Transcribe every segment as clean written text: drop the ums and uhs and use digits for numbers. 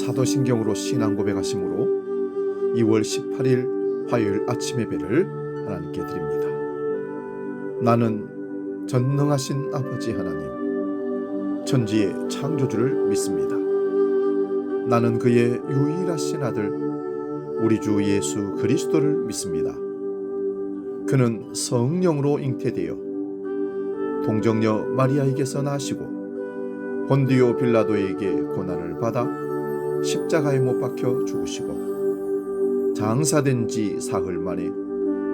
사도신경으로 신앙 고백하심으로 2월 18일 화요일 아침 예배를 하나님께 드립니다. 나는 전능하신 아버지 하나님, 천지의 창조주를 믿습니다. 나는 그의 유일하신 아들 우리 주 예수 그리스도를 믿습니다. 그는 성령으로 잉태되어 동정녀 마리아에게서 나시고 본디오 빌라도에게 고난을 받아 십자가에 못 박혀 죽으시고 장사된 지 사흘 만에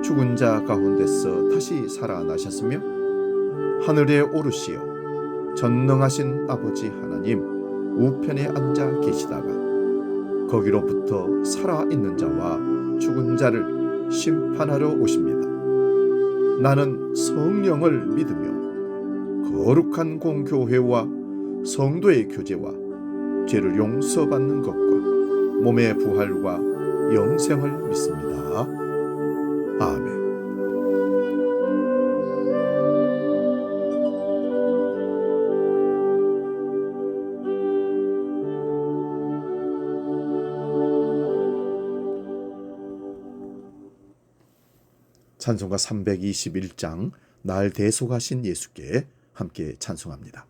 죽은 자 가운데서 다시 살아나셨으며 하늘에 오르시어 전능하신 아버지 하나님 우편에 앉아 계시다가 거기로부터 살아있는 자와 죽은 자를 심판하러 오십니다. 나는 성령을 믿으며 거룩한 공교회와 성도의 교제와 죄를 용서받는 것과 몸의 부활과 영생을 믿습니다. 아멘. 찬송가 321장 날 대속하신 예수께 함께 찬송합니다.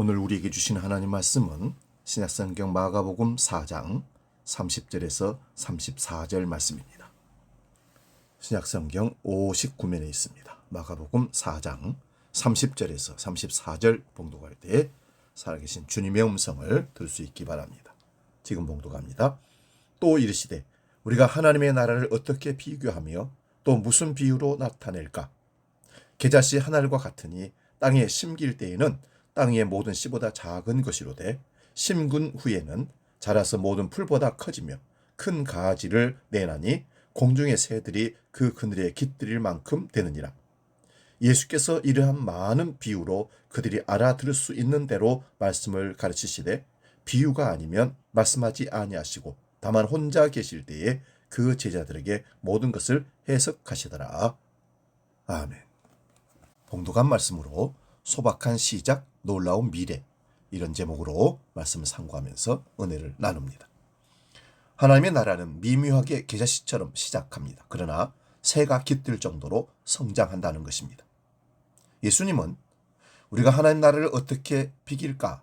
오늘 우리에게 주신 하나님 말씀은 신약성경 마가복음 4장 30절에서 34절 말씀입니다. 신약성경 59면에 있습니다. 마가복음 4장 30절에서 34절 봉독할 때 살아계신 주님의 음성을 들을 수 있기 바랍니다. 지금 봉독합니다. 또 이르시되 우리가 하나님의 나라를 어떻게 비교하며 또 무슨 비유로 나타낼까? 겨자씨 한 알과 같으니 땅에 심길 때에는 땅 위의 모든 씨보다 작은 것이로되 심근 후에는 자라서 모든 풀보다 커지며 큰 가지를 내나니 공중의 새들이 그 그늘에 깃들일 만큼 되느니라. 예수께서 이러한 많은 비유로 그들이 알아들을 수 있는 대로 말씀을 가르치시되 비유가 아니면 말씀하지 아니하시고 다만 혼자 계실 때에 그 제자들에게 모든 것을 해석하시더라. 아멘. 봉독한 말씀으로 소박한 시작, 놀라운 미래, 이런 제목으로 말씀을 상고하면서 은혜를 나눕니다. 하나님의 나라는 미묘하게 겨자씨처럼 시작합니다. 그러나 새가 깃들 정도로 성장한다는 것입니다. 예수님은 우리가 하나님 나라를 어떻게 비길까?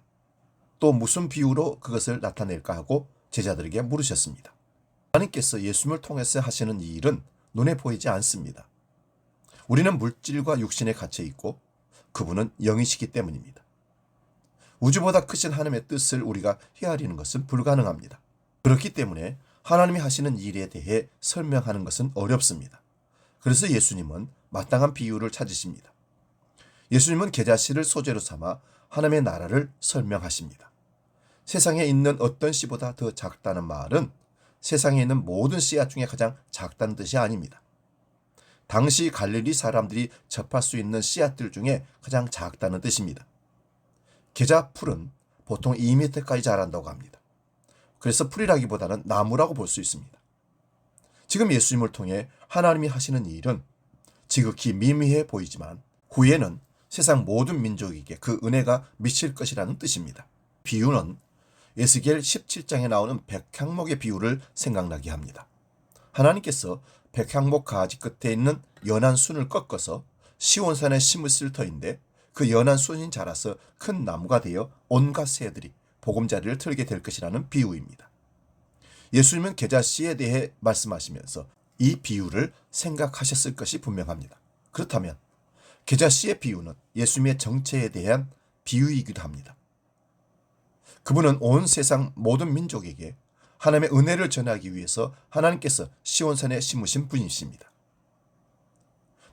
또 무슨 비유로 그것을 나타낼까 하고 제자들에게 물으셨습니다. 하나님께서 예수님을 통해서 하시는 이 일은 눈에 보이지 않습니다. 우리는 물질과 육신에 갇혀 있고 그분은 영이시기 때문입니다. 우주보다 크신 하나님의 뜻을 우리가 헤아리는 것은 불가능합니다. 그렇기 때문에 하나님이 하시는 일에 대해 설명하는 것은 어렵습니다. 그래서 예수님은 마땅한 비유를 찾으십니다. 예수님은 겨자씨를 소재로 삼아 하나님의 나라를 설명하십니다. 세상에 있는 어떤 씨보다 더 작다는 말은 세상에 있는 모든 씨앗 중에 가장 작다는 뜻이 아닙니다. 당시 갈릴리 사람들이 접할 수 있는 씨앗들 중에 가장 작다는 뜻입니다. 계자 풀은 보통 2m까지 자란다고 합니다. 그래서 풀이라기보다는 나무라고 볼 수 있습니다. 지금 예수님을 통해 하나님이 하시는 일은 지극히 미미해 보이지만 후에는 세상 모든 민족에게 그 은혜가 미칠 것이라는 뜻입니다. 비유는 에스겔 17장에 나오는 백향목의 비유를 생각나게 합니다. 하나님께서 백향목 가지 끝에 있는 연한 순을 꺾어서 시온산에 심으실 터인데 그 연한 순이 자라서 큰 나무가 되어 온갖 새들이 보금자리를 틀게 될 것이라는 비유입니다. 예수님은 계자씨에 대해 말씀하시면서 이 비유를 생각하셨을 것이 분명합니다. 그렇다면 계자씨의 비유는 예수님의 정체에 대한 비유이기도 합니다. 그분은 온 세상 모든 민족에게 하나님의 은혜를 전하기 위해서 하나님께서 시온산에 심으신 분이십니다.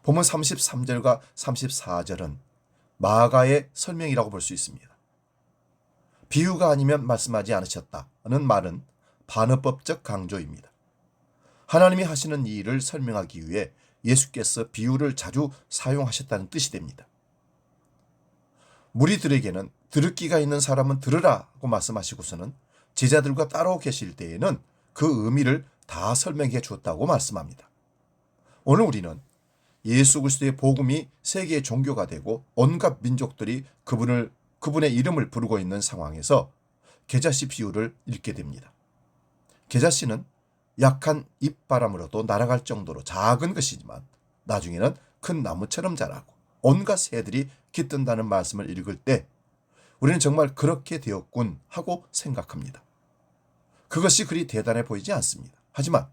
본문 33절과 34절은 마가의 설명이라고 볼 수 있습니다. 비유가 아니면 말씀하지 않으셨다는 말은 반어법적 강조입니다. 하나님이 하시는 이 일을 설명하기 위해 예수께서 비유를 자주 사용하셨다는 뜻이 됩니다. 무리들에게는 들을 귀가 있는 사람은 들으라고 말씀하시고서는 제자들과 따로 계실 때에는 그 의미를 다 설명해 주었다고 말씀합니다. 오늘 우리는 예수 그리스도의 복음이 세계의 종교가 되고 온갖 민족들이 그분의 이름을 부르고 있는 상황에서 계자씨 비유를 읽게 됩니다. 계자씨는 약한 잎바람으로도 날아갈 정도로 작은 것이지만 나중에는 큰 나무처럼 자라고 온갖 새들이 깃든다는 말씀을 읽을 때 우리는 정말 그렇게 되었군 하고 생각합니다. 그것이 그리 대단해 보이지 않습니다. 하지만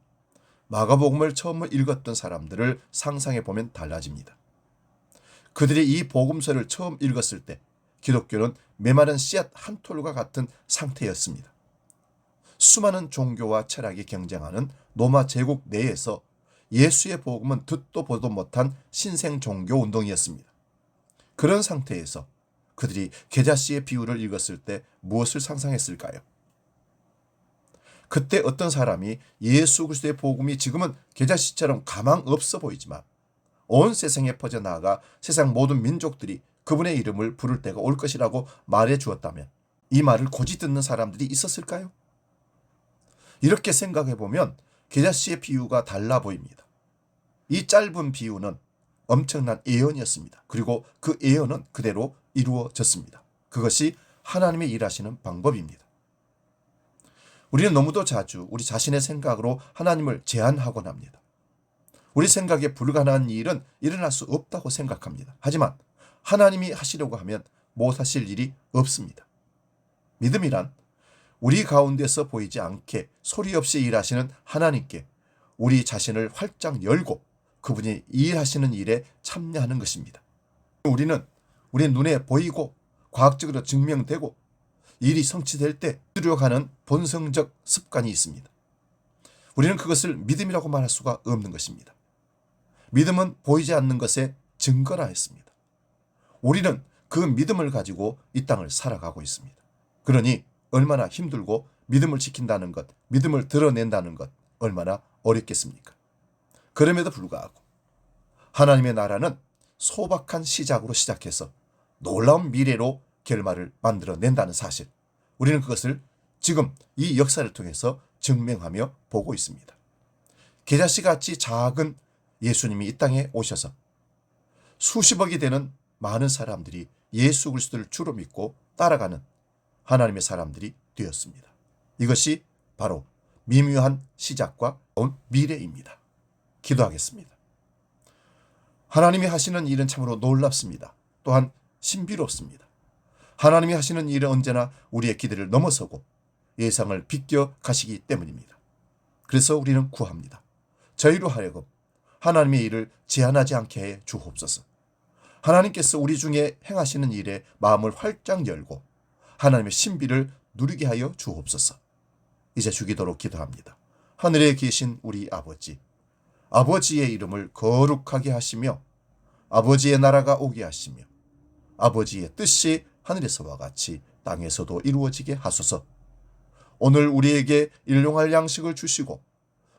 마가복음을 처음 읽었던 사람들을 상상해 보면 달라집니다. 그들이 이 복음서를 처음 읽었을 때 기독교는 메마른 씨앗 한 톨과 같은 상태였습니다. 수많은 종교와 철학이 경쟁하는 로마 제국 내에서 예수의 복음은 듣도 보도 못한 신생 종교 운동이었습니다. 그런 상태에서 그들이 계자씨의 비유를 읽었을 때 무엇을 상상했을까요? 그때 어떤 사람이 예수 그리스도의 복음이 지금은 계자씨처럼 가망 없어 보이지만 온 세상에 퍼져나가 세상 모든 민족들이 그분의 이름을 부를 때가 올 것이라고 말해 주었다면 이 말을 고지 듣는 사람들이 있었을까요? 이렇게 생각해 보면 계자씨의 비유가 달라 보입니다. 이 짧은 비유는 엄청난 예언이었습니다. 그리고 그 예언은 그대로 이루어졌습니다. 그것이 하나님의 일하시는 방법입니다. 우리는 너무도 자주 우리 자신의 생각으로 하나님을 제한하곤 합니다. 우리 생각에 불가능한 일은 일어날 수 없다고 생각합니다. 하지만 하나님이 하시려고 하면 못하실 일이 없습니다. 믿음이란 우리 가운데서 보이지 않게 소리 없이 일하시는 하나님께 우리 자신을 활짝 열고 그분이 일하시는 일에 참여하는 것입니다. 우리는 우리 눈에 보이고 과학적으로 증명되고 일이 성취될 때 이루어가는 본성적 습관이 있습니다. 우리는 그것을 믿음이라고 말할 수가 없는 것입니다. 믿음은 보이지 않는 것의 증거라 했습니다. 우리는 그 믿음을 가지고 이 땅을 살아가고 있습니다. 그러니 얼마나 힘들고 믿음을 지킨다는 것, 믿음을 드러낸다는 것 얼마나 어렵겠습니까? 그럼에도 불구하고 하나님의 나라는 소박한 시작으로 시작해서 놀라운 미래로 결말을 만들어낸다는 사실, 우리는 그것을 지금 이 역사를 통해서 증명하며 보고 있습니다. 계자씨같이 작은 예수님이 이 땅에 오셔서 수십억이 되는 많은 사람들이 예수 그리스도를 주로 믿고 따라가는 하나님의 사람들이 되었습니다. 이것이 바로 미묘한 시작과 온 미래입니다. 기도하겠습니다. 하나님이 하시는 일은 참으로 놀랍습니다. 또한 신비롭습니다. 하나님이 하시는 일은 언제나 우리의 기대를 넘어서고 예상을 비껴 가시기 때문입니다. 그래서 우리는 구합니다. 저희로 하여금 하나님의 일을 제한하지 않게 해 주옵소서. 하나님께서 우리 중에 행하시는 일에 마음을 활짝 열고 하나님의 신비를 누리게 하여 주옵소서. 이제 주기도록 기도합니다. 하늘에 계신 우리 아버지, 아버지의 이름을 거룩하게 하시며 아버지의 나라가 오게 하시며 아버지의 뜻이 하늘에서와 같이 땅에서도 이루어지게 하소서. 오늘 우리에게 일용할 양식을 주시고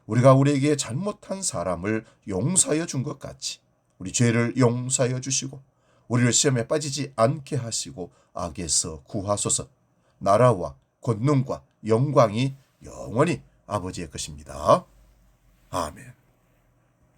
우리가 우리에게 잘못한 사람을 용서하여 준 것 같이 우리 죄를 용서하여 주시고 우리를 시험에 빠지지 않게 하시고 악에서 구하소서. 나라와 권능과 영광이 영원히 아버지의 것입니다. 아멘.